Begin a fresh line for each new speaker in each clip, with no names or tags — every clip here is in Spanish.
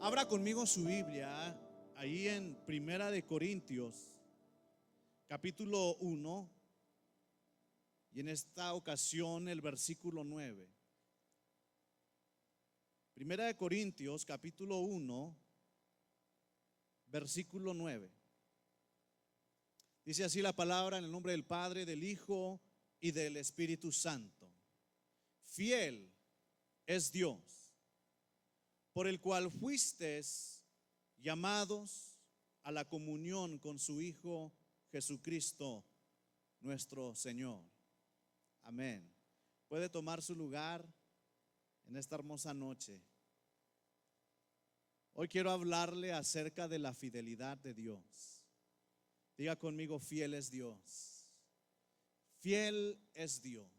Abra conmigo su Biblia ahí en Primera de Corintios, capítulo 1, y en esta ocasión el versículo 9. Primera de Corintios, capítulo 1, versículo 9. Dice así la palabra en el nombre del Padre, del Hijo y del Espíritu Santo. Fiel es Dios, por el cual fuisteis llamados a la comunión con su Hijo Jesucristo nuestro Señor. Amén. Puede tomar su lugar en esta hermosa noche. Hoy quiero hablarle acerca de la fidelidad de Dios. Diga conmigo: fiel es Dios. Fiel es Dios.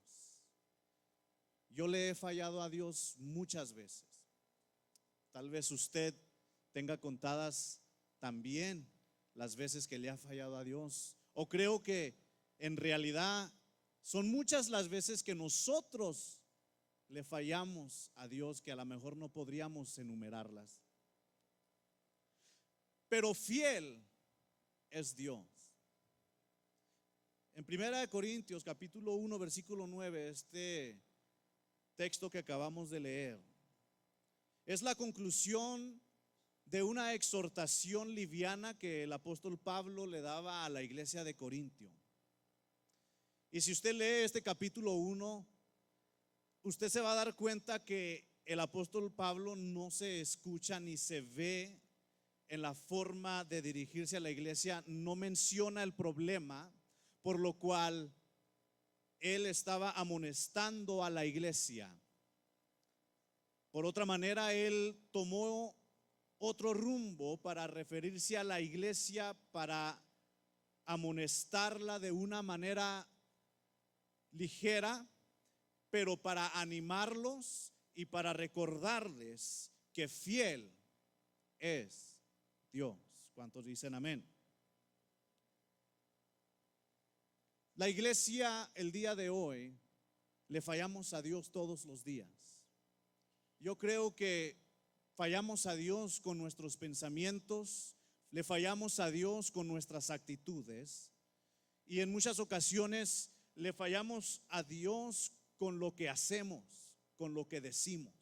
Yo le he fallado a Dios muchas veces. Tal vez usted tenga contadas también las veces que le ha fallado a Dios. O creo que en realidad son muchas las veces que nosotros le fallamos a Dios, que a lo mejor no podríamos enumerarlas. Pero fiel es Dios. En Primera de Corintios, capítulo 1, versículo 9, este texto que acabamos de leer es la conclusión de una exhortación liviana que el apóstol Pablo le daba a la iglesia de Corintio. Y si usted lee este capítulo 1, usted se va a dar cuenta que el apóstol Pablo no se escucha ni se ve en la forma de dirigirse a la iglesia, no menciona el problema por lo cual él estaba amonestando a la iglesia. Por otra manera, él tomó otro rumbo para referirse a la iglesia, para amonestarla de una manera ligera, pero para animarlos y para recordarles que fiel es Dios. ¿Cuántos dicen amén? La iglesia el día de hoy le fallamos a Dios todos los días. Yo creo que fallamos a Dios con nuestros pensamientos, le fallamos a Dios con nuestras actitudes, y en muchas ocasiones le fallamos a Dios con lo que hacemos, con lo que decimos.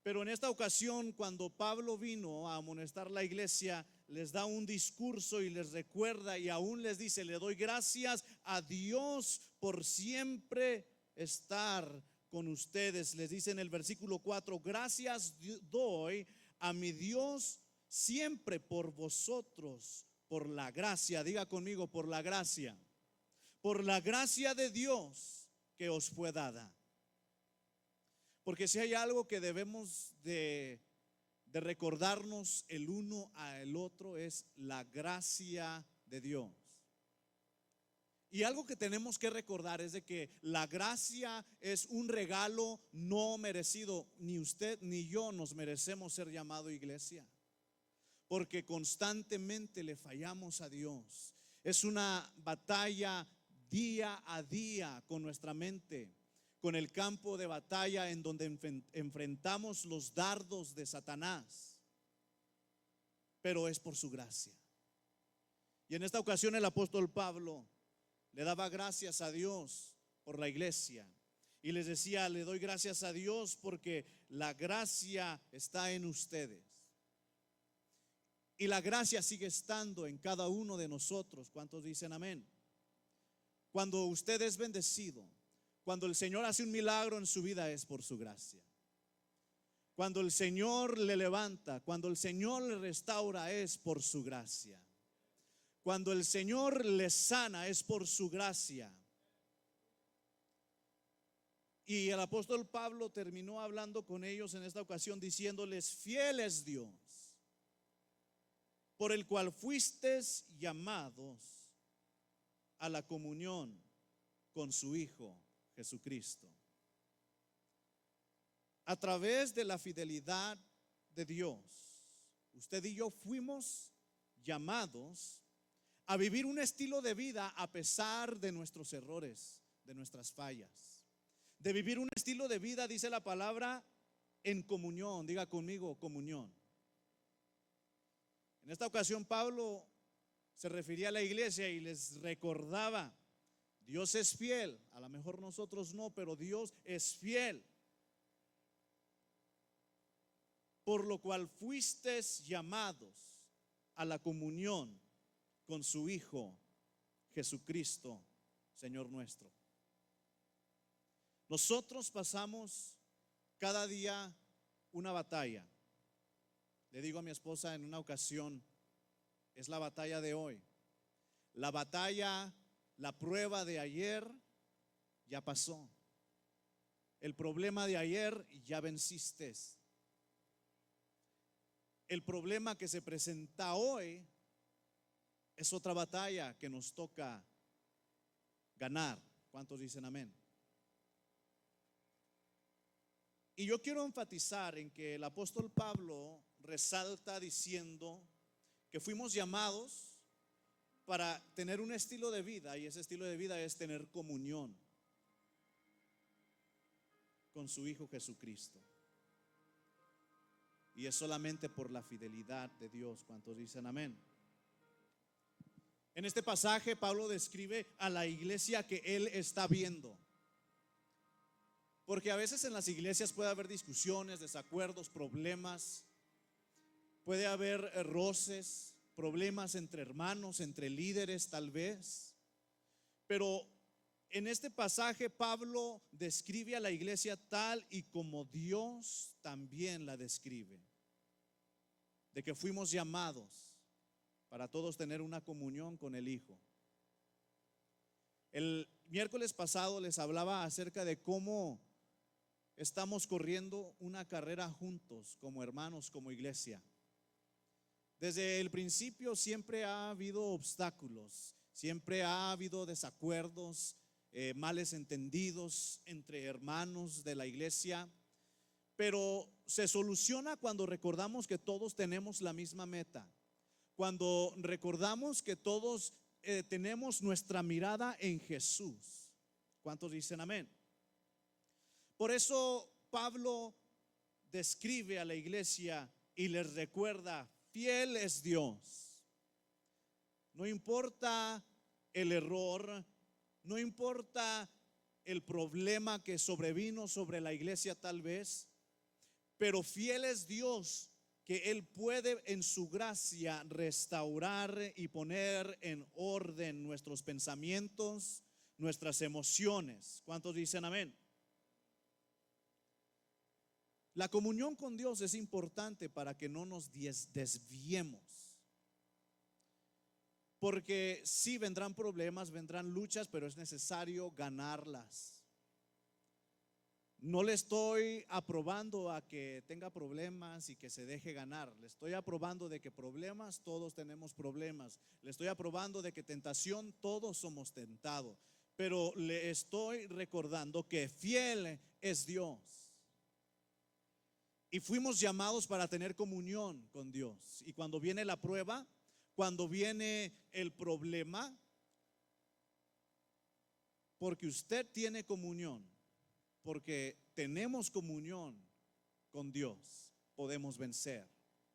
Pero en esta ocasión, cuando Pablo vino a amonestar la iglesia, les da un discurso y les recuerda, y aún les dice: le doy gracias a Dios por siempre estar con ustedes. Les dice en el versículo 4: gracias doy a mi Dios siempre por vosotros, por la gracia. Diga conmigo: por la gracia de Dios que os fue dada. Porque si hay algo que debemos de recordarnos el uno al otro, es la gracia de Dios. Y algo que tenemos que recordar es de que la gracia es un regalo no merecido. Ni usted ni yo nos merecemos ser llamado iglesia, porque constantemente le fallamos a Dios. Es una batalla día a día con nuestra mente, con el campo de batalla en donde enfrentamos los dardos de Satanás, pero es por su gracia. Y en esta ocasión el apóstol Pablo le daba gracias a Dios por la iglesia y les decía: le doy gracias a Dios porque la gracia está en ustedes. Y la gracia sigue estando en cada uno de nosotros. ¿Cuántos dicen amén? Cuando usted es bendecido, cuando el Señor hace un milagro en su vida, es por su gracia. Cuando el Señor le levanta, cuando el Señor le restaura, es por su gracia. Cuando el Señor le sana, es por su gracia. Y el apóstol Pablo terminó hablando con ellos en esta ocasión diciéndoles: fiel es Dios, por el cual fuisteis llamados a la comunión con su Hijo Jesucristo. A través de la fidelidad de Dios, usted y yo fuimos llamados a vivir un estilo de vida a pesar de nuestros errores, de nuestras fallas. De vivir un estilo de vida, dice la palabra, en comunión. Diga conmigo, comunión. En esta ocasión Pablo se refería a la iglesia y les recordaba: Dios es fiel. A lo mejor nosotros no, pero Dios es fiel. Por lo cual fuisteis llamados a la comunión con su Hijo Jesucristo, Señor nuestro. Nosotros pasamos cada día una batalla. Le digo a mi esposa en una ocasión: es la batalla de hoy. La batalla, la prueba de ayer ya pasó. El problema de ayer ya venciste. El problema que se presenta hoy es otra batalla que nos toca ganar. ¿Cuántos dicen amén? Y yo quiero enfatizar en que el apóstol Pablo resalta diciendo que fuimos llamados para tener un estilo de vida, y ese estilo de vida es tener comunión con su Hijo Jesucristo. Y es solamente por la fidelidad de Dios. ¿Cuántos dicen amén? En este pasaje Pablo describe a la iglesia que él está viendo. Porque a veces en las iglesias puede haber discusiones, desacuerdos, problemas. Puede haber roces, problemas entre hermanos, entre líderes tal vez. Pero en este pasaje Pablo describe a la iglesia tal y como Dios también la describe. De que fuimos llamados para todos tener una comunión con el Hijo. El miércoles pasado les hablaba acerca de cómo estamos corriendo una carrera juntos como hermanos, como iglesia. Desde el principio siempre ha habido obstáculos, siempre ha habido desacuerdos, males entendidos entre hermanos de la iglesia, pero se soluciona cuando recordamos que todos tenemos la misma meta, cuando recordamos que todos tenemos nuestra mirada en Jesús. ¿Cuántos dicen amén? Por eso Pablo describe a la iglesia y les recuerda: fiel es Dios. No importa el error, no importa el problema que sobrevino sobre la iglesia tal vez, pero fiel es Dios, que Él puede en su gracia restaurar y poner en orden nuestros pensamientos, nuestras emociones. ¿Cuántos dicen amén? La comunión con Dios es importante para que no nos desviemos. Porque sí vendrán problemas, vendrán luchas, pero es necesario ganarlas. No le estoy aprobando a que tenga problemas y que se deje ganar. Le estoy aprobando de que problemas, todos tenemos problemas. Le estoy aprobando de que tentación, todos somos tentados. Pero le estoy recordando que fiel es Dios. Y fuimos llamados para tener comunión con Dios. Y cuando viene la prueba, cuando viene el problema, porque usted tiene comunión, porque tenemos comunión con Dios, podemos vencer.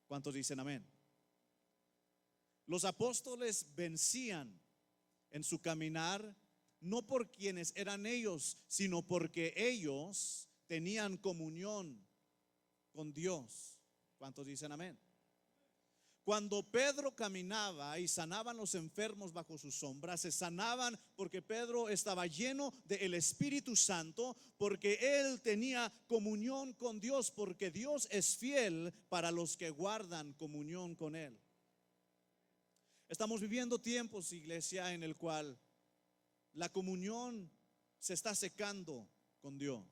¿Cuántos dicen amén? Los apóstoles vencían en su caminar no por quienes eran ellos, sino porque ellos tenían comunión con Dios. ¿Cuántos dicen amén? Cuando Pedro caminaba y sanaban los enfermos bajo su sombra, se sanaban porque Pedro estaba lleno del Espíritu Santo, porque él tenía comunión con Dios, porque Dios es fiel para los que guardan comunión con Él. Estamos viviendo tiempos, iglesia, en el cual la comunión se está secando con Dios.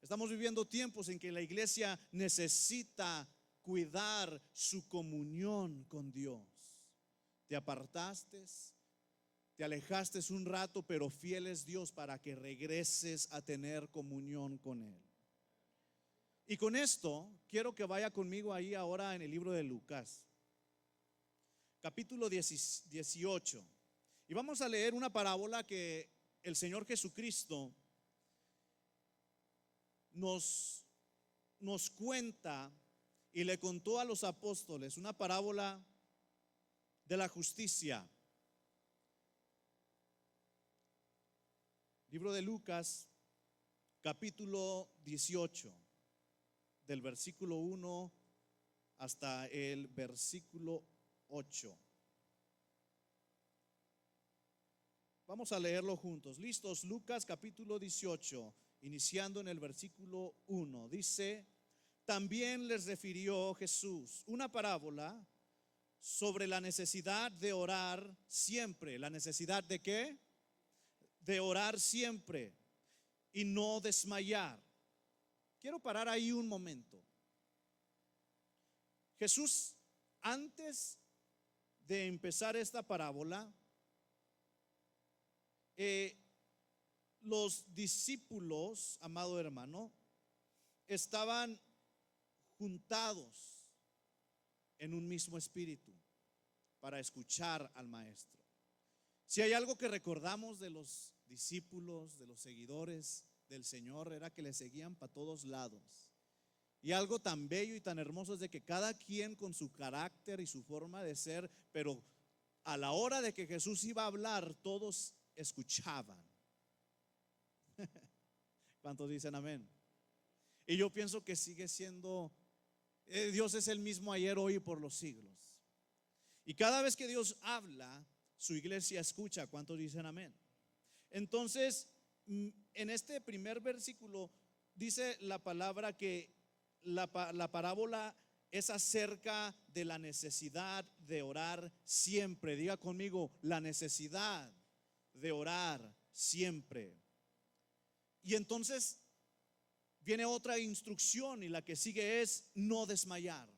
Estamos viviendo tiempos en que la iglesia necesita cuidar su comunión con Dios. Te apartaste, te alejaste un rato, pero fiel es Dios para que regreses a tener comunión con Él. Y con esto quiero que vaya conmigo ahí ahora en el libro de Lucas, capítulo 18. Y vamos a leer una parábola que el Señor Jesucristo nos nos cuenta y le contó a los apóstoles una parábola de la justicia. Libro de Lucas, capítulo 18, del versículo 1 hasta el versículo 8. Vamos a leerlo juntos. ¿Listos? Lucas capítulo 18, iniciando en el versículo 1. Dice: también les refirió Jesús una parábola sobre la necesidad de orar siempre. ¿La necesidad de qué? De orar siempre y no desmayar. Quiero parar ahí un momento. Jesús, antes de empezar esta parábola, los discípulos, amado hermano, estaban juntados en un mismo espíritu para escuchar al maestro. Si hay algo que recordamos de los discípulos, de los seguidores del Señor, era que le seguían para todos lados. Y algo tan bello y tan hermoso es de que cada quien con su carácter y su forma de ser, pero a la hora de que Jesús iba a hablar, todos escuchaban. ¿Cuántos dicen amén? Y yo pienso que sigue siendo, Dios es el mismo ayer, hoy y por los siglos. Y cada vez que Dios habla, su iglesia escucha. ¿Cuántos dicen amén? Entonces, en este primer versículo dice la palabra que la parábola es acerca de la necesidad de orar siempre. Diga conmigo, la necesidad de orar siempre. Y entonces viene otra instrucción, y la que sigue es no desmayar.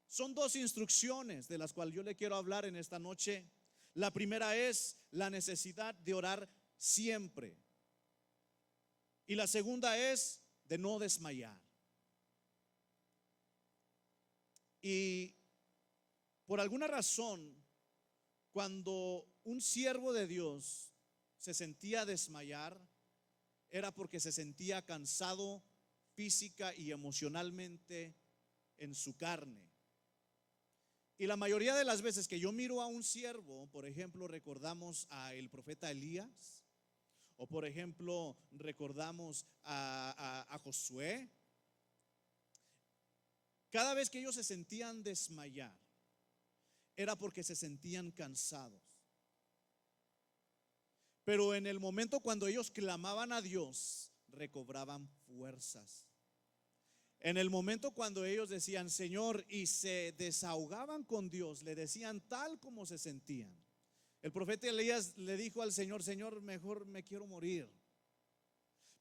Son dos instrucciones de las cuales yo le quiero hablar en esta noche. La primera es la necesidad de orar siempre, y la segunda es de no desmayar. Y por alguna razón, cuando un siervo de Dios se sentía desmayar, era porque se sentía cansado física y emocionalmente en su carne. Y la mayoría de las veces que yo miro a un siervo, por ejemplo, recordamos a el profeta Elías, o por ejemplo recordamos a Josué. Cada vez que ellos se sentían desmayar, era porque se sentían cansados. Pero en el momento cuando ellos clamaban a Dios, recobraban fuerzas. En el momento cuando ellos decían Señor, y se desahogaban con Dios, le decían tal como se sentían. El profeta Elías le dijo al Señor: Señor, mejor me quiero morir.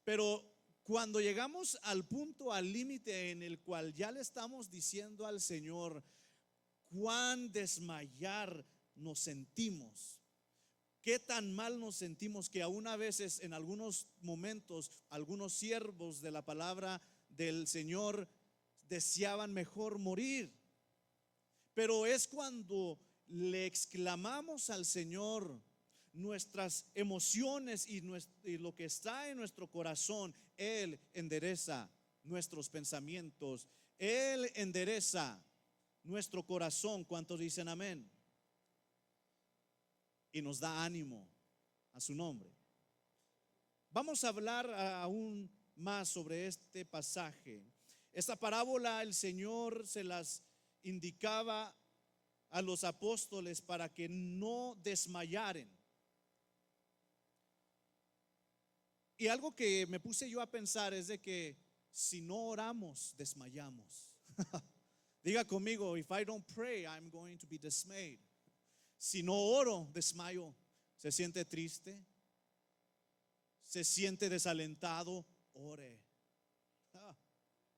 Pero cuando llegamos al punto, al límite en el cual ya le estamos diciendo al Señor cuán desmayar nos sentimos, qué tan mal nos sentimos, que aún a veces en algunos momentos algunos siervos de la palabra del Señor deseaban mejor morir. Pero es cuando le exclamamos al Señor nuestras emociones y lo que está en nuestro corazón, Él endereza nuestros pensamientos, Él endereza nuestro corazón. ¿Cuántos dicen amén? Y nos da ánimo a su nombre. Vamos a hablar aún más sobre este pasaje. Esta parábola el Señor se las indicaba a los apóstoles para que no desmayaren. Y algo que me puse yo a pensar es de que si no oramos, desmayamos. Diga conmigo: if I don't pray, I'm going to be dismayed. Si no oro, desmayo. ¿Se siente triste? ¿Se siente desalentado? Ore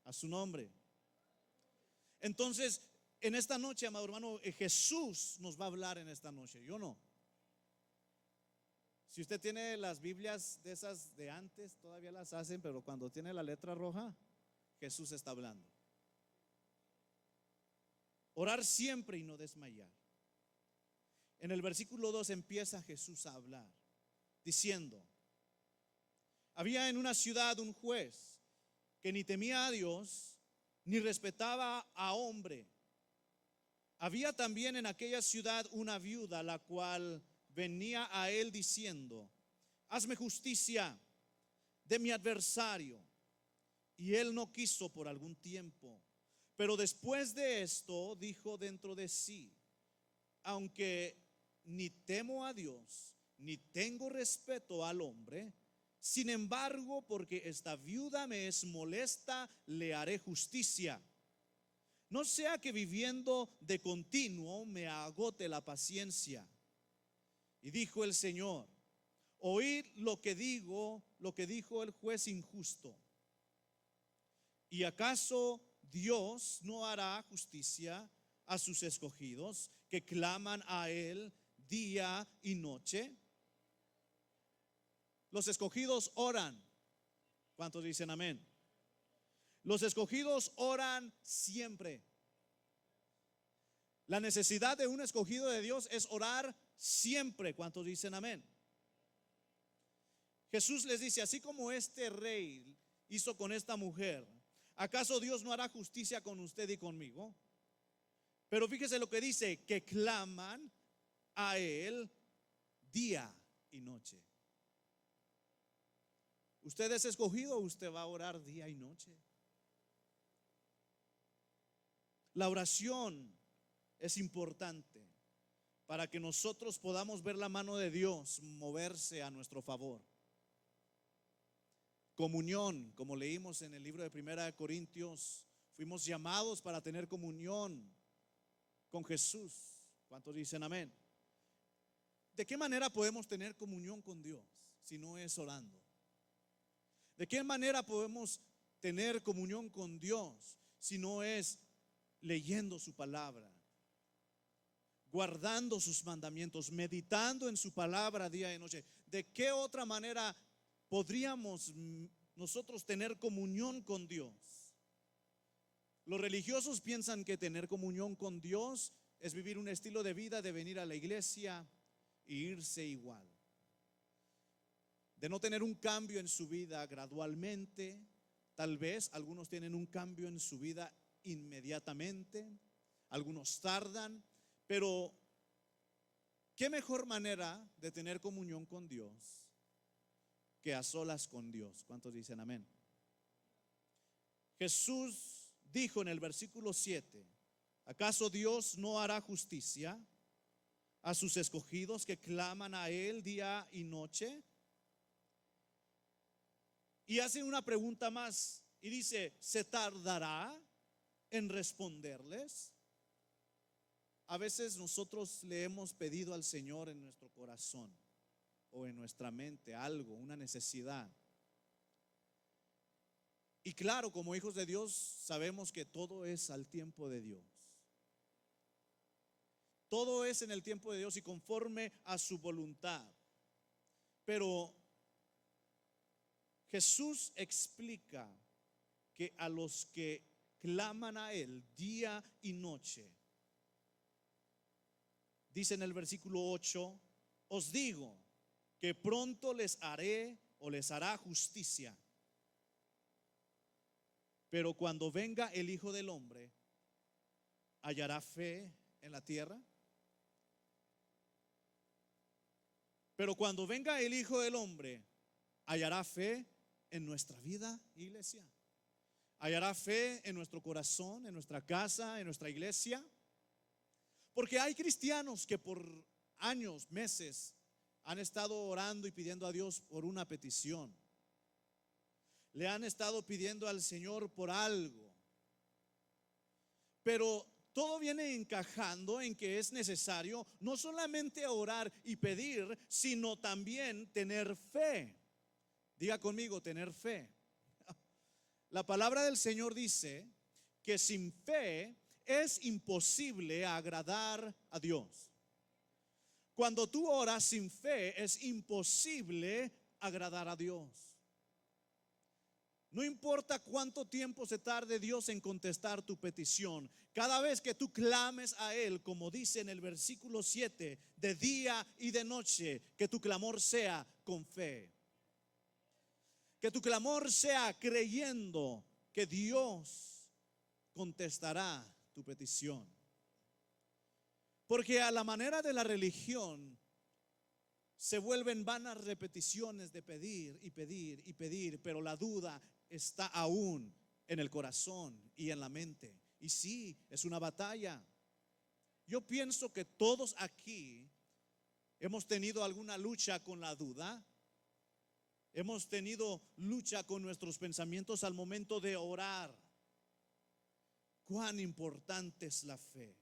a su nombre. Entonces, en esta noche, amado hermano, Jesús nos va a hablar en esta noche. Yo no. Si usted tiene las Biblias de esas de antes, todavía las hacen, pero cuando tiene la letra roja, Jesús está hablando. Orar siempre y no desmayar. En el versículo 2 empieza Jesús a hablar diciendo: había en una ciudad un juez que ni temía a Dios, ni respetaba a hombre. Había también en aquella ciudad una viuda, la cual venía a él diciendo: hazme justicia de mi adversario. Y él no quiso por algún tiempo. Pero después de esto dijo dentro de sí: aunque ni temo a Dios, ni tengo respeto al hombre, sin embargo, porque esta viuda me es molesta, le haré justicia. No sea que viviendo de continuo me agote la paciencia. Y dijo el Señor: oíd lo que dijo el juez injusto. ¿Y acaso Dios no hará justicia a sus escogidos que claman a él día y noche? Los escogidos oran. ¿Cuántos dicen amén? Los escogidos oran siempre. La necesidad de un escogido de Dios es orar siempre. ¿Cuántos dicen amén? Jesús les dice: así como este rey hizo con esta mujer, ¿acaso Dios no hará justicia con usted y conmigo? Pero fíjese lo que dice: que claman a él día y noche. ¿Usted es escogido o usted va a orar día y noche? La oración es importante para que nosotros podamos ver la mano de Dios moverse a nuestro favor. Comunión, como leímos en el libro de Primera de Corintios, fuimos llamados para tener comunión con Jesús. ¿Cuántos dicen amén? ¿De qué manera podemos tener comunión con Dios si no es orando? ¿De qué manera podemos tener comunión con Dios si no es leyendo su palabra, guardando sus mandamientos, meditando en su palabra día y noche? ¿De qué otra manera podríamos nosotros tener comunión con Dios? Los religiosos piensan que tener comunión con Dios es vivir un estilo de vida de venir a la iglesia e irse igual, de no tener un cambio en su vida gradualmente. Tal vez algunos tienen un cambio en su vida inmediatamente, algunos tardan, pero ¿qué mejor manera de tener comunión con Dios que a solas con Dios? ¿Cuántos dicen amén? Jesús dijo en el versículo 7: ¿acaso Dios no hará justicia a sus escogidos que claman a él día y noche? Y hace una pregunta más y dice: ¿se tardará en responderles? A veces nosotros le hemos pedido al Señor en nuestro corazón o en nuestra mente algo, una necesidad. Y claro, como hijos de Dios sabemos que todo es al tiempo de Dios. Todo es en el tiempo de Dios y conforme a su voluntad. Pero Jesús explica que a los que claman a él día y noche, dice en el versículo 8: os digo que pronto les haré o les hará justicia. Pero cuando venga el Hijo del Hombre, ¿hallará fe en la tierra? Pero cuando venga el Hijo del Hombre, ¿hallará fe en nuestra vida, iglesia? ¿Hallará fe en nuestro corazón, en nuestra casa, en nuestra iglesia? Porque hay cristianos que por años, meses, han estado orando y pidiendo a Dios por una petición. Le han estado pidiendo al Señor por algo. Pero todo viene encajando en que es necesario no solamente orar y pedir, sino también tener fe. Diga conmigo: tener fe. La palabra del Señor dice que sin fe es imposible agradar a Dios. Cuando tú oras sin fe es imposible agradar a Dios. No importa cuánto tiempo se tarde Dios en contestar tu petición, cada vez que tú clames a Él, como dice en el versículo 7, de día y de noche, que tu clamor sea con fe. Que tu clamor sea creyendo que Dios contestará tu petición. Porque a la manera de la religión se vuelven vanas repeticiones de pedir y pedir y pedir, pero la duda está aún en el corazón y en la mente. Y sí, es una batalla. Yo pienso que todos aquí hemos tenido alguna lucha con la duda. Hemos tenido lucha con nuestros pensamientos al momento de orar. Cuán importante es la fe.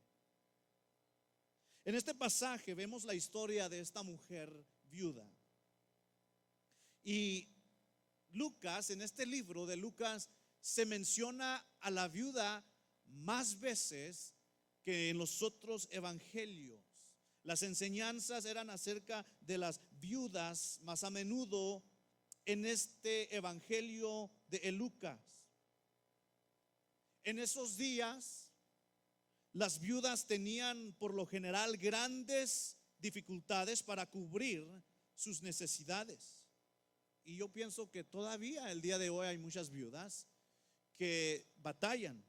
En este pasaje vemos la historia de esta mujer viuda. Y Lucas, en este libro de Lucas, se menciona a la viuda más veces que en los otros evangelios. Las enseñanzas eran acerca de las viudas más a menudo en este evangelio de Lucas. En esos días, las viudas tenían por lo general grandes dificultades para cubrir sus necesidades. Y yo pienso que todavía el día de hoy hay muchas viudas que batallan.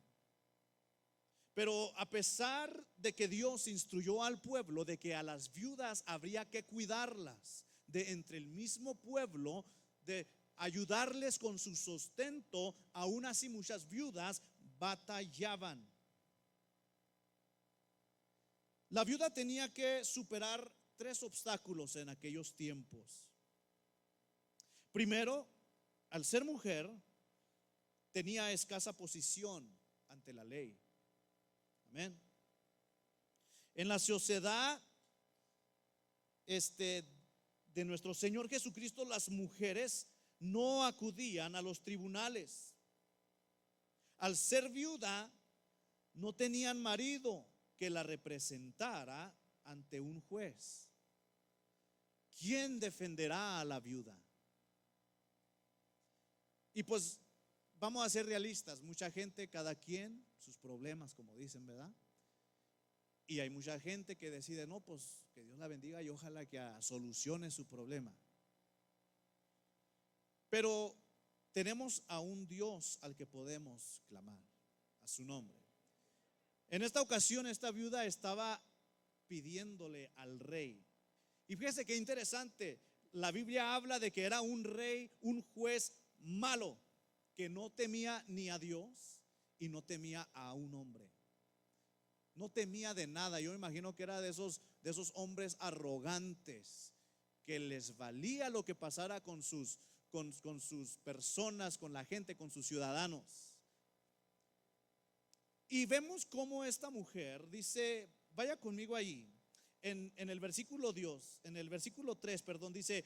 Pero a pesar de que Dios instruyó al pueblo de que a las viudas habría que cuidarlas de entre el mismo pueblo, de ayudarles con su sustento, aún así muchas viudas batallaban. La viuda tenía que superar 3 obstáculos en aquellos tiempos. Primero, al ser mujer, tenía escasa posición ante la ley. Amén. En la sociedad de nuestro Señor Jesucristo, las mujeres no acudían a los tribunales. Al ser viuda, no tenían marido que la representara ante un juez. ¿Quién defenderá a la viuda? Y pues vamos a ser realistas, mucha gente, cada quien sus problemas, como dicen, ¿verdad? Y hay mucha gente que decide, no, pues que Dios la bendiga y ojalá que solucione su problema. Pero tenemos a un Dios al que podemos clamar, a su nombre. En esta ocasión, esta viuda estaba pidiéndole al rey. Y fíjese qué interesante, la Biblia habla de que era un rey, un juez malo, que no temía ni a Dios y no temía a un hombre. No temía de nada. Yo me imagino que era de esos hombres arrogantes, que les valía lo que pasara con sus personas, con la gente, con sus ciudadanos. Y vemos cómo esta mujer dice, vaya conmigo ahí, en el versículo 3, perdón, dice,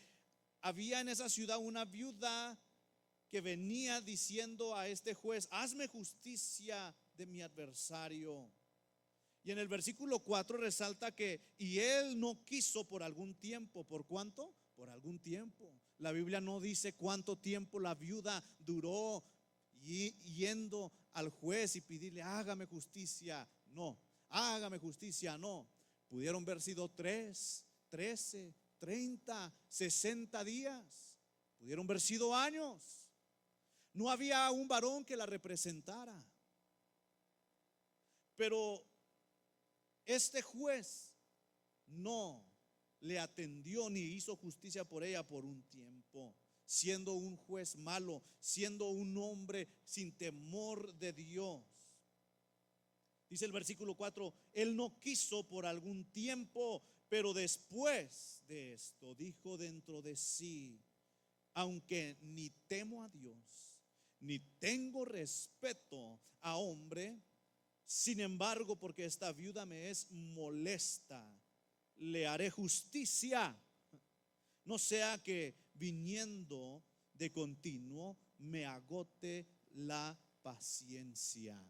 había en esa ciudad una viuda que venía diciendo a este juez, hazme justicia de mi adversario. Y en el versículo 4 resalta que, y él no quiso por algún tiempo. ¿Por cuánto? Por algún tiempo. La Biblia no dice cuánto tiempo la viuda duró yendo al juez y pedirle, hágame justicia. No, hágame justicia, no. Pudieron haber sido 3, 13, 30, 60 días. Pudieron haber sido años. No había un varón que la representara. Pero este juez no le atendió ni hizo justicia por ella por un tiempo, siendo un juez malo, siendo un hombre sin temor de Dios. Dice el versículo 4, él no quiso por algún tiempo, pero después de esto dijo dentro de sí, aunque ni temo a Dios, ni tengo respeto a hombre, sin embargo, porque esta viuda me es molesta, le haré justicia, no sea que viniendo de continuo me agote la paciencia.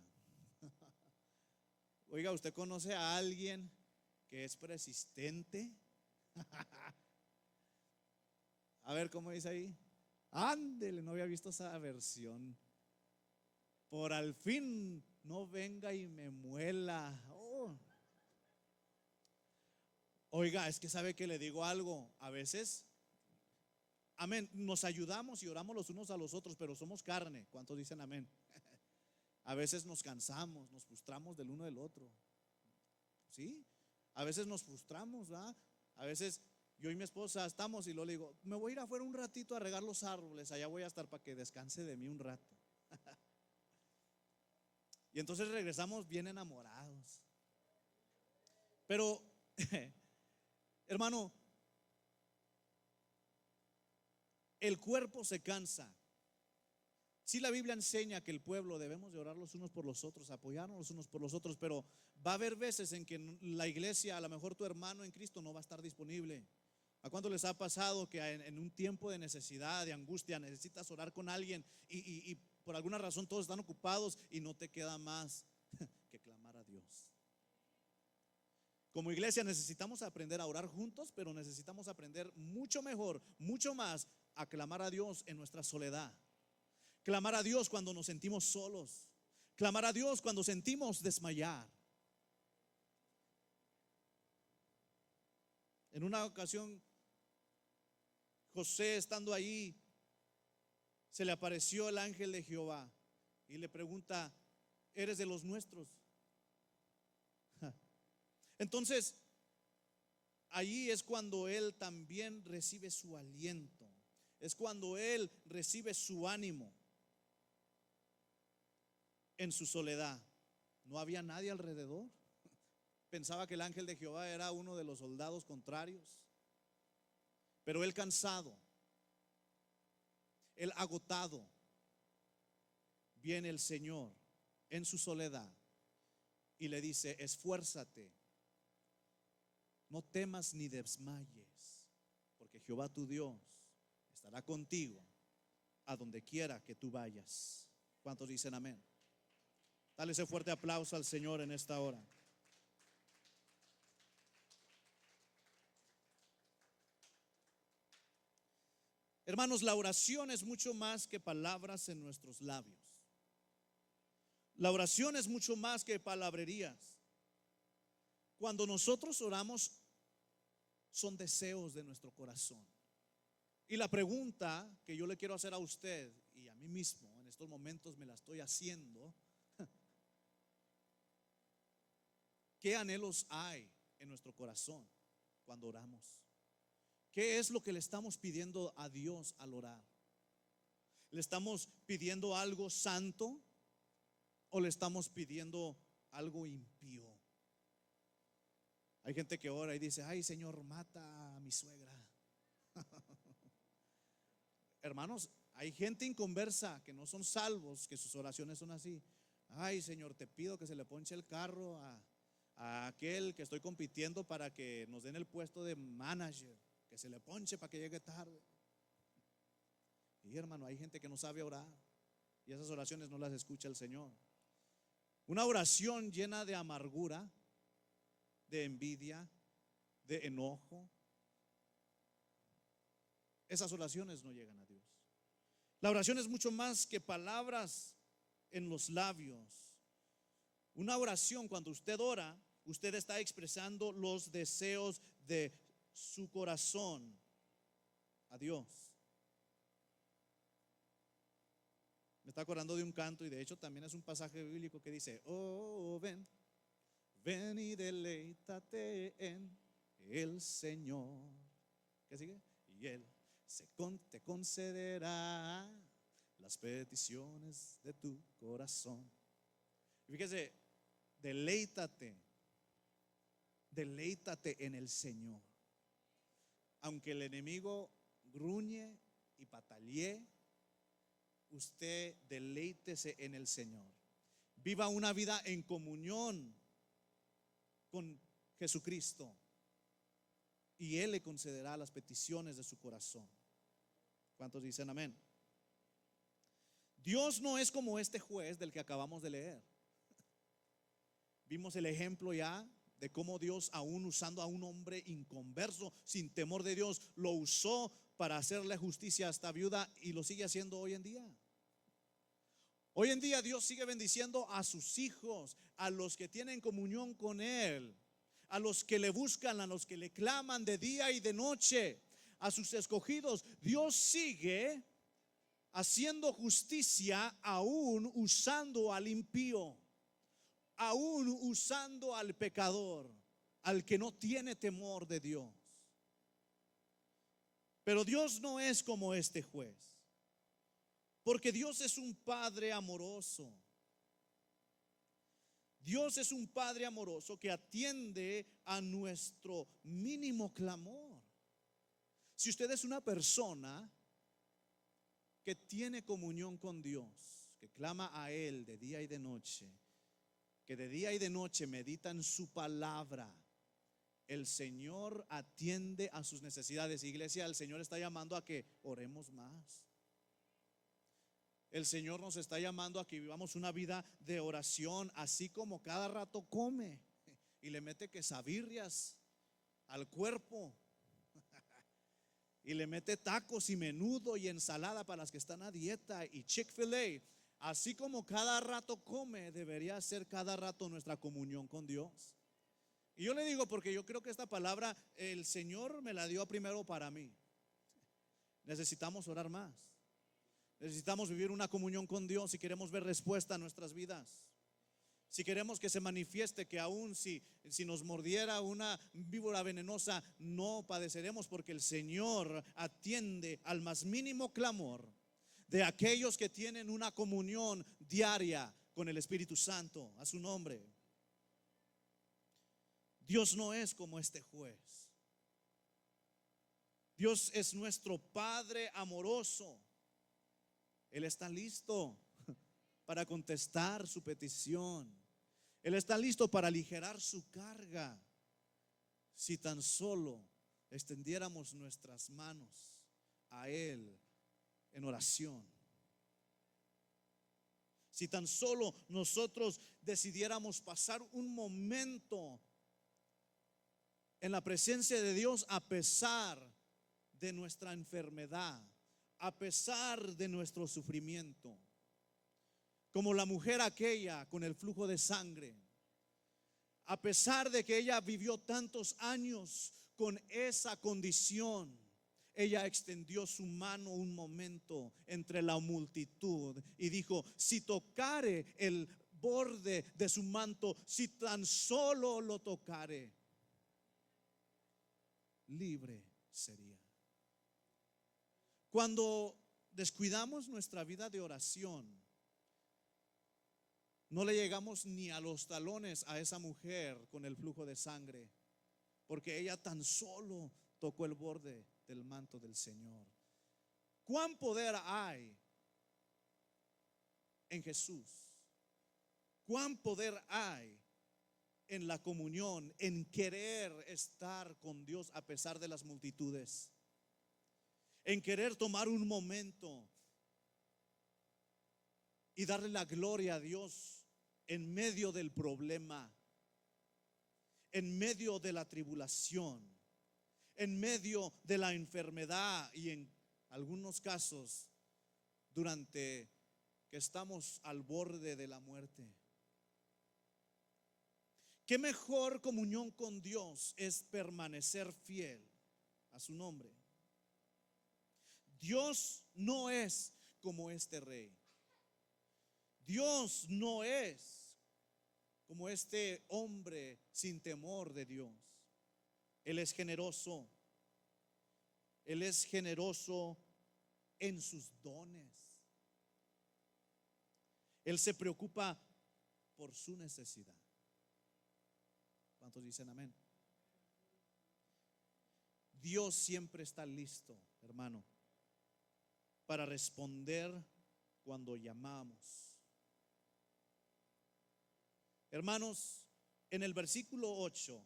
Oiga, ¿usted conoce a alguien que es persistente? A ver, ¿cómo dice ahí? Ándele, no había visto esa versión. Por al fin no venga y me muela. Oh. Oiga, es que sabe que le digo algo. A veces, amén, nos ayudamos y oramos los unos a los otros, pero somos carne. ¿Cuántos dicen amén? A veces nos cansamos, nos frustramos del uno del otro. ¿Sí? A veces nos frustramos, ¿verdad? A veces yo y mi esposa estamos y luego le digo, me voy a ir afuera un ratito a regar los árboles, allá voy a estar para que descanse de mí un rato. Y entonces regresamos bien enamorados. Pero, hermano, el cuerpo se cansa. Sí, la Biblia enseña que el pueblo debemos de orar los unos por los otros, apoyarnos los unos por los otros, pero va a haber veces en que la iglesia, a lo mejor tu hermano en Cristo no va a estar disponible. ¿A cuánto les ha pasado que en un tiempo de necesidad, de angustia, necesitas orar con alguien y por alguna razón todos están ocupados y no te queda más que clamar a Dios? Como iglesia necesitamos aprender a orar juntos, pero necesitamos aprender mucho mejor, mucho más a clamar a Dios en nuestra soledad. Clamar a Dios cuando nos sentimos solos. Clamar a Dios cuando sentimos desmayar. En una ocasión, José, estando ahí, se le apareció el ángel de Jehová y le pregunta, ¿eres de los nuestros? Entonces, allí es cuando él también recibe su aliento. Es cuando él recibe su ánimo. En su soledad, no había nadie alrededor. Pensaba que el ángel de Jehová era uno de los soldados contrarios. Pero él cansado, él agotado, viene el Señor en su soledad y le dice, esfuérzate, no temas ni desmayes, porque Jehová tu Dios estará contigo a donde quiera que tú vayas. ¿Cuántos dicen amén? Dale ese fuerte aplauso al Señor en esta hora. Hermanos, la oración es mucho más que palabras en nuestros labios. La oración es mucho más que palabrerías. Cuando nosotros oramos, son deseos de nuestro corazón. Y la pregunta que yo le quiero hacer a usted y a mí mismo, en estos momentos me la estoy haciendo: ¿qué anhelos hay en nuestro corazón cuando oramos? ¿Qué es lo que le estamos pidiendo a Dios al orar? ¿Le estamos pidiendo algo santo o le estamos pidiendo algo impío? Hay gente que ora y dice, ay Señor, mata a mi suegra. Hermanos, hay gente inconversa que no son salvos, que sus oraciones son así. Ay Señor, te pido que se le ponche el carro a aquel que estoy compitiendo para que nos den el puesto de manager, que se le ponche para que llegue tarde. Y hermano, hay gente que no sabe orar y esas oraciones no las escucha el Señor. Una oración llena de amargura, de envidia, de enojo, esas oraciones no llegan a Dios. La oración es mucho más que palabras en los labios. Una oración, cuando usted ora, usted está expresando los deseos de su corazón a Dios. Me está acordando de un canto, y de hecho también es un pasaje bíblico que dice, oh ven, ven y deleítate en el Señor. ¿Qué sigue? Y Él te concederá las peticiones de tu corazón. Y fíjese, deleítate en el Señor. Aunque el enemigo gruñe y patalee, usted deleítese en el Señor. Viva una vida en comunión con Jesucristo y Él le concederá las peticiones de su corazón. ¿Cuántos dicen amén? Dios no es como este juez del que acabamos de leer. Vimos el ejemplo ya de cómo Dios, aún usando a un hombre inconverso, sin temor de Dios, lo usó para hacerle justicia a esta viuda, y lo sigue haciendo hoy en día. Hoy en día Dios sigue bendiciendo a sus hijos, a los que tienen comunión con Él, a los que le buscan, a los que le claman de día y de noche, a sus escogidos. Dios sigue haciendo justicia aún usando al impío, aún usando al pecador, al que no tiene temor de Dios. Pero Dios no es como este juez, porque Dios es un Padre amoroso. Dios es un Padre amoroso que atiende a nuestro mínimo clamor. Si usted es una persona que tiene comunión con Dios, que clama a Él de día y de noche, que de día y de noche medita en su palabra, el Señor atiende a sus necesidades. Iglesia, el Señor está llamando a que oremos más. El Señor nos está llamando a que vivamos una vida de oración, así como cada rato come y le mete quesabirrias al cuerpo y le mete tacos y menudo y ensalada para las que están a dieta y Chick-fil-A. Así como cada rato come, debería ser cada rato nuestra comunión con Dios. Y yo le digo porque yo creo que esta palabra el Señor me la dio primero para mí. Necesitamos orar más. Necesitamos vivir una comunión con Dios si queremos ver respuesta a nuestras vidas. Si queremos que se manifieste que aún si nos mordiera una víbora venenosa, no padeceremos, porque el Señor atiende al más mínimo clamor de aquellos que tienen una comunión diaria con el Espíritu Santo, a su nombre. Dios no es como este juez. Dios es nuestro Padre amoroso. Él está listo para contestar su petición. Él está listo para aligerar su carga. Si tan solo extendiéramos nuestras manos a Él en oración. Si tan solo nosotros decidiéramos pasar un momento en la presencia de Dios a pesar de nuestra enfermedad, a pesar de nuestro sufrimiento, como la mujer aquella con el flujo de sangre, a pesar de que ella vivió tantos años con esa condición, ella extendió su mano un momento entre la multitud y dijo: si tocare el borde de su manto, si tan solo lo tocare, libre sería. Cuando descuidamos nuestra vida de oración, no le llegamos ni a los talones a esa mujer con el flujo de sangre, porque ella tan solo tocó el borde del manto del Señor. ¿Cuán poder hay en Jesús? ¿Cuán poder hay en la comunión, en querer estar con Dios a pesar de las multitudes? En querer tomar un momento y darle la gloria a Dios en medio del problema, en medio de la tribulación, en medio de la enfermedad y en algunos casos durante que estamos al borde de la muerte. ¿Qué mejor comunión con Dios es permanecer fiel a su nombre? Dios no es como este rey. Dios no es como este hombre sin temor de Dios. Él es generoso. Él es generoso en sus dones. Él se preocupa por su necesidad. ¿Cuántos dicen amén? Dios siempre está listo, hermano, para responder cuando llamamos. Hermanos, en el versículo 8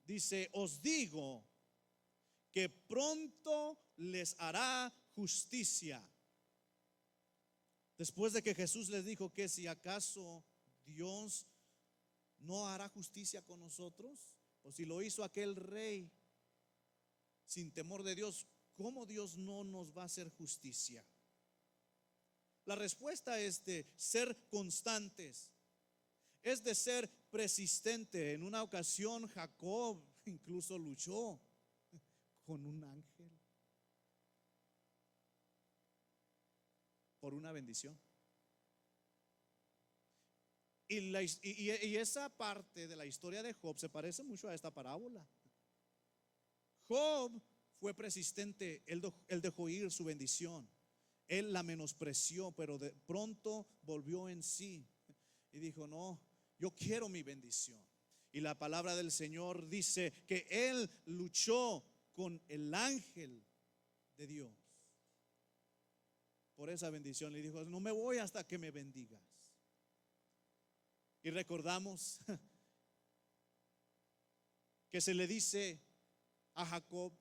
dice: os digo que pronto les hará justicia. Después de que Jesús les dijo que si acaso Dios no hará justicia con nosotros, o si lo hizo aquel rey sin temor de Dios, ¿cómo Dios no nos va a hacer justicia? La respuesta es de ser constantes, es de ser persistente. En una ocasión Jacob incluso luchó con un ángel. por una bendición. Y esa parte de la historia de Job se parece mucho a esta parábola. Job fue persistente, él dejó ir su bendición, él la menospreció, pero de pronto volvió en sí y dijo: no, yo quiero mi bendición. Y la palabra del Señor dice que él luchó con el ángel de Dios por esa bendición. Le dijo: no me voy hasta que me bendigas. Y recordamos que se le dice a Jacob: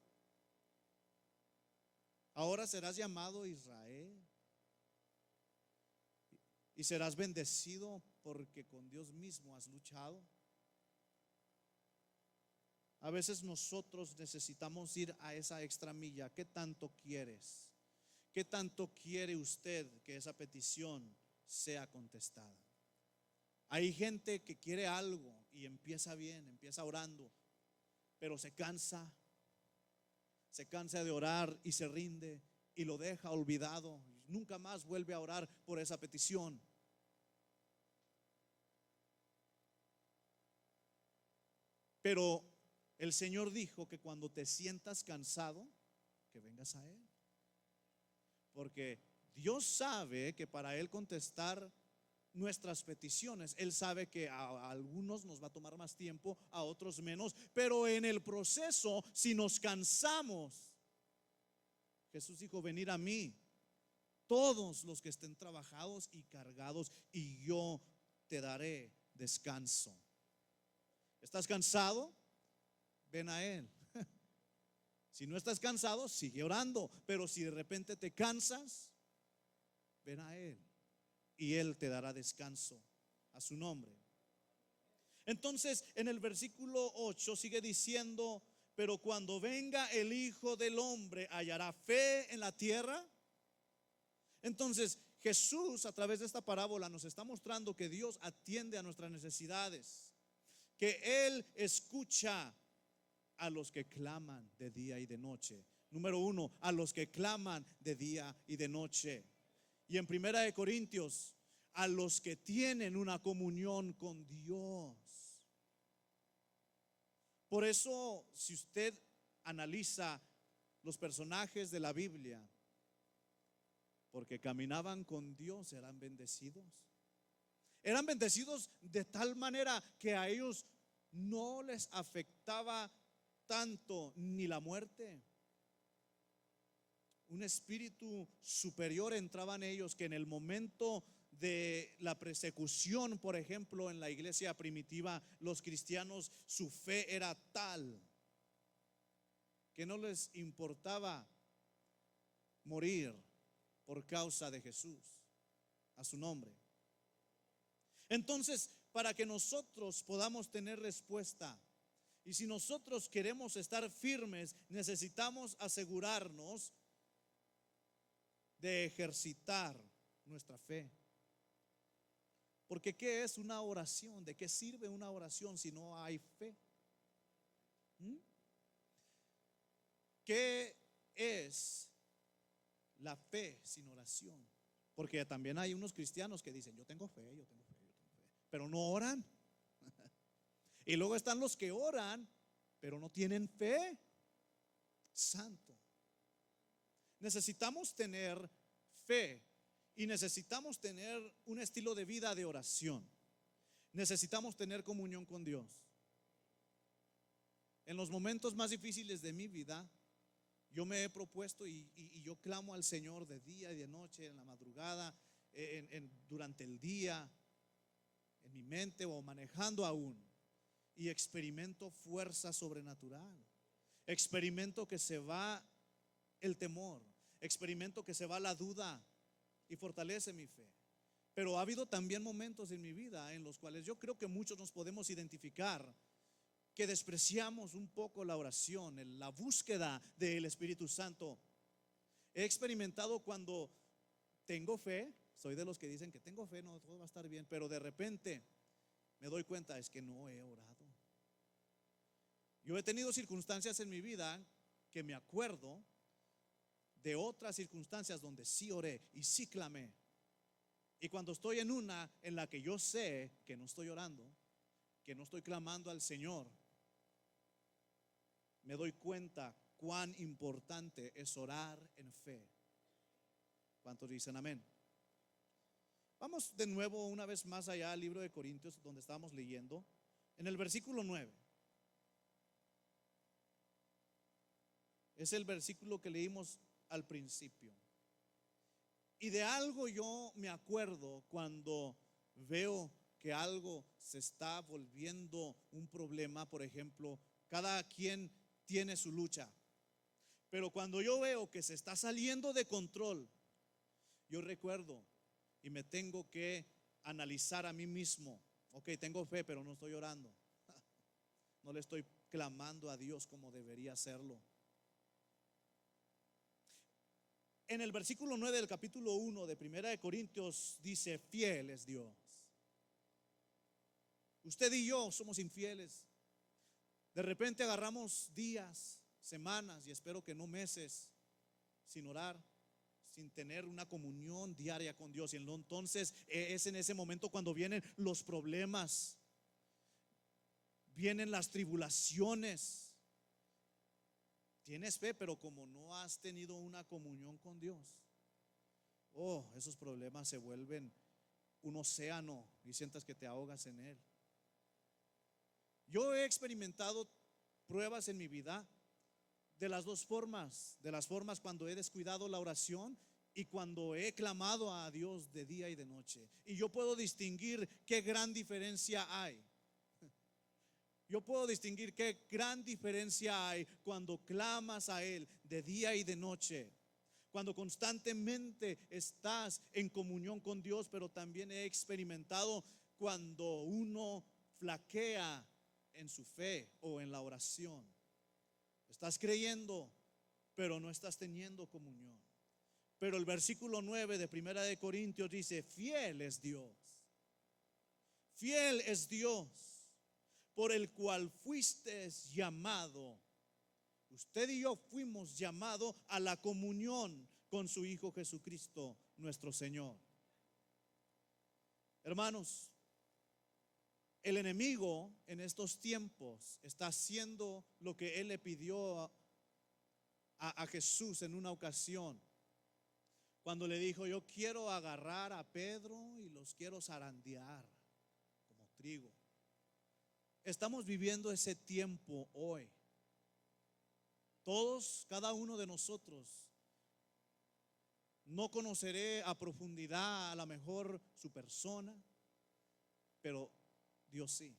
ahora serás llamado Israel y serás bendecido porque con Dios mismo has luchado. A veces nosotros necesitamos ir a esa extra milla. ¿Qué tanto quieres? ¿Qué tanto quiere usted que esa petición sea contestada? Hay gente que quiere algo y empieza bien, empieza orando, pero se cansa de orar y se rinde y lo deja olvidado. Nunca más vuelve a orar por esa petición. Pero el Señor dijo que cuando te sientas cansado, que vengas a Él, porque Dios sabe que para Él contestar nuestras peticiones, Él sabe que a algunos nos va a tomar más tiempo, a otros menos, pero en el proceso, si nos cansamos, Jesús dijo: venid a mí todos los que estén trabajados y cargados, y yo te daré descanso. ¿Estás cansado? Ven a Él. Si no estás cansado, sigue orando, pero si de repente te cansas, ven a Él y Él te dará descanso. A su nombre. Entonces en el versículo 8 sigue diciendo: pero cuando venga el Hijo del Hombre, ¿hallará fe en la tierra? Entonces Jesús, a través de esta parábola, nos está mostrando que Dios atiende a nuestras necesidades, que Él escucha a los que claman de día y de noche. Número uno, a los que claman de día y de noche. Y en Primera de Corintios, a los que tienen una comunión con Dios. Por eso, si usted analiza los personajes de la Biblia, porque caminaban con Dios, eran bendecidos. Eran bendecidos de tal manera que a ellos no les afectaba tanto ni la muerte. Un espíritu superior entraba en ellos, que en el momento de la persecución, por ejemplo, en la iglesia primitiva, los cristianos, su fe era tal que no les importaba morir por causa de Jesús, a su nombre. Entonces, para que nosotros podamos tener respuesta, y si nosotros queremos estar firmes, necesitamos asegurarnos de ejercitar nuestra fe. Porque ¿qué es una oración? ¿De qué sirve una oración si no hay fe? ¿Qué es la fe sin oración? Porque también hay unos cristianos que dicen: yo tengo fe, yo tengo fe, yo tengo fe, pero no oran. Y luego están los que oran, pero no tienen fe. Santo. Necesitamos tener fe y necesitamos tener un estilo de vida de oración. Necesitamos tener comunión con Dios. En los momentos más difíciles de mi vida, yo me he propuesto y yo clamo al Señor de día y de noche, en la madrugada, durante el día, en mi mente o manejando aún, y experimento fuerza sobrenatural. Experimento que se va el temor, experimento que se va la duda y fortalece mi fe. Pero ha habido también momentos en mi vida en los cuales yo creo que muchos nos podemos identificar, que despreciamos un poco la oración, la búsqueda del Espíritu Santo. He experimentado cuando tengo fe, soy de los que dicen que tengo fe, no, todo va a estar bien, pero de repente me doy cuenta, es que no he orado. Yo he tenido circunstancias en mi vida que me acuerdo de otras circunstancias donde sí oré y sí clamé. Y cuando estoy en una en la que yo sé que no estoy orando, que no estoy clamando al Señor, me doy cuenta cuán importante es orar en fe. ¿Cuántos dicen amén? Vamos de nuevo una vez más allá al libro de Corintios donde estábamos leyendo, en el versículo 9. Es el versículo que leímos al principio. Y de algo yo me acuerdo cuando veo que algo se está volviendo un problema. Por ejemplo, cada quien tiene su lucha, pero cuando yo veo que se está saliendo de control, yo recuerdo y me tengo que analizar a mí mismo. Ok, tengo fe, pero no estoy orando. No le estoy clamando a Dios como debería hacerlo. En el versículo 9 del capítulo 1 de Primera de Corintios dice: fiel es Dios. Usted y yo somos infieles. De repente agarramos días, semanas y espero que no meses sin orar, sin tener una comunión diaria con Dios. Y entonces es en ese momento cuando vienen los problemas, vienen las tribulaciones. Tienes fe, pero como no has tenido una comunión con Dios, esos problemas se vuelven un océano y sientas que te ahogas en él. Yo he experimentado pruebas en mi vida de las dos formas, de las formas cuando he descuidado la oración y cuando he clamado a Dios de día y de noche. Y yo puedo distinguir qué gran diferencia hay. Yo puedo distinguir qué gran diferencia hay cuando clamas a Él de día y de noche, cuando constantemente estás en comunión con Dios. Pero también he experimentado cuando uno flaquea en su fe o en la oración. Estás creyendo, pero no estás teniendo comunión. Pero el versículo 9 de Primera de Corintios dice: fiel es Dios. Fiel es Dios, por el cual fuisteis llamado. Usted y yo fuimos llamados a la comunión con su Hijo Jesucristo, nuestro Señor. Hermanos, el enemigo en estos tiempos está haciendo lo que él le pidió a Jesús en una ocasión, cuando le dijo: yo quiero agarrar a Pedro y los quiero zarandear como trigo. Estamos viviendo ese tiempo hoy. Todos, cada uno de nosotros, no conoceré a profundidad a lo mejor su persona, pero Dios sí.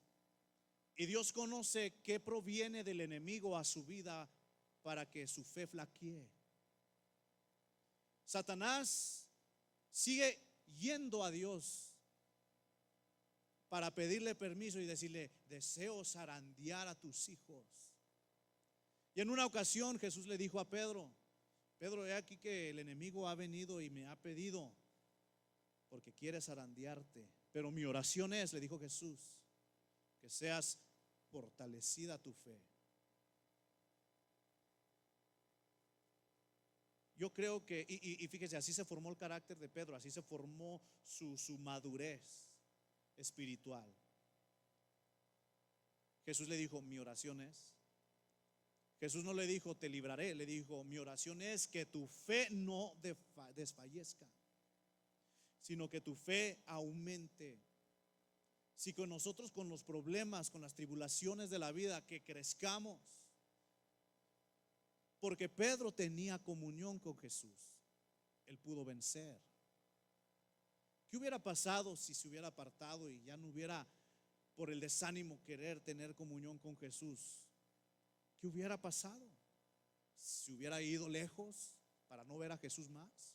Y Dios conoce qué proviene del enemigo a su vida para que su fe flaquee. Satanás sigue yendo a Dios para pedirle permiso y decirle: deseo zarandear a tus hijos. Y en una ocasión Jesús le dijo a Pedro: Pedro, he aquí que el enemigo ha venido y me ha pedido porque quiere zarandearte. Pero mi oración es, le dijo Jesús, que seas fortalecida tu fe. Yo creo que, y fíjese, así se formó el carácter de Pedro, así se formó su madurez espiritual. Jesús le dijo: mi oración es. Jesús no le dijo: te libraré, le dijo: mi oración es que tu fe no desfallezca, sino que tu fe aumente. Si con nosotros, con los problemas, con las tribulaciones de la vida, que crezcamos. Porque Pedro tenía comunión con Jesús, él pudo vencer. ¿Qué hubiera pasado si se hubiera apartado y ya no hubiera, por el desánimo, querer tener comunión con Jesús? ¿Qué hubiera pasado? ¿Se hubiera ido lejos para no ver a Jesús más?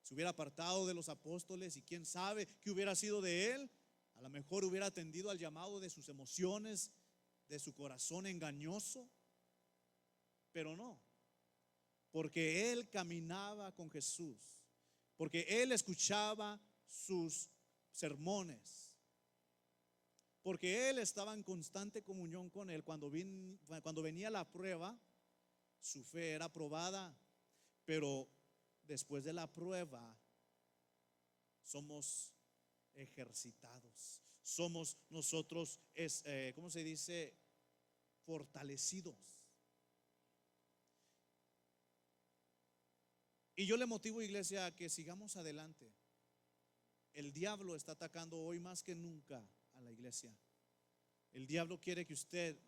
¿Se hubiera apartado de los apóstoles y quién sabe qué hubiera sido de él? A lo mejor hubiera atendido al llamado de sus emociones, de su corazón engañoso. Pero no, porque él caminaba con Jesús, porque él escuchaba sus sermones, porque él estaba en constante comunión con él. Cuando venía la prueba, su fe era probada, pero después de la prueba, somos ejercitados. Somos nosotros, ¿cómo se dice? Fortalecidos. Y yo le motivo, iglesia, a que sigamos adelante. El diablo está atacando hoy más que nunca a la iglesia. El diablo quiere que usted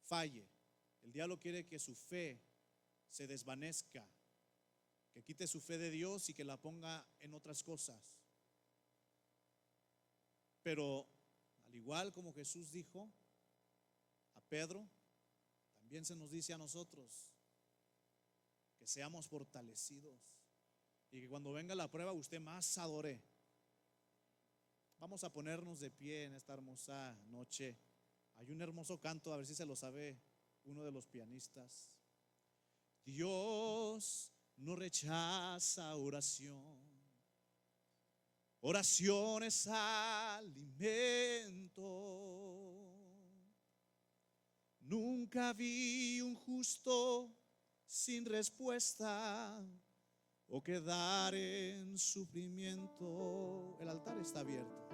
falle. El diablo quiere que su fe se desvanezca, que quite su fe de Dios y que la ponga en otras cosas. Pero al igual como Jesús dijo a Pedro, también se nos dice a nosotros que seamos fortalecidos y que cuando venga la prueba usted más adore. Vamos a ponernos de pie en esta hermosa noche. Hay un hermoso canto, a ver si se lo sabe uno de los pianistas. Dios no rechaza oración. Oración es alimento. Nunca vi un justo sin respuesta o quedar en sufrimiento. El altar está abierto.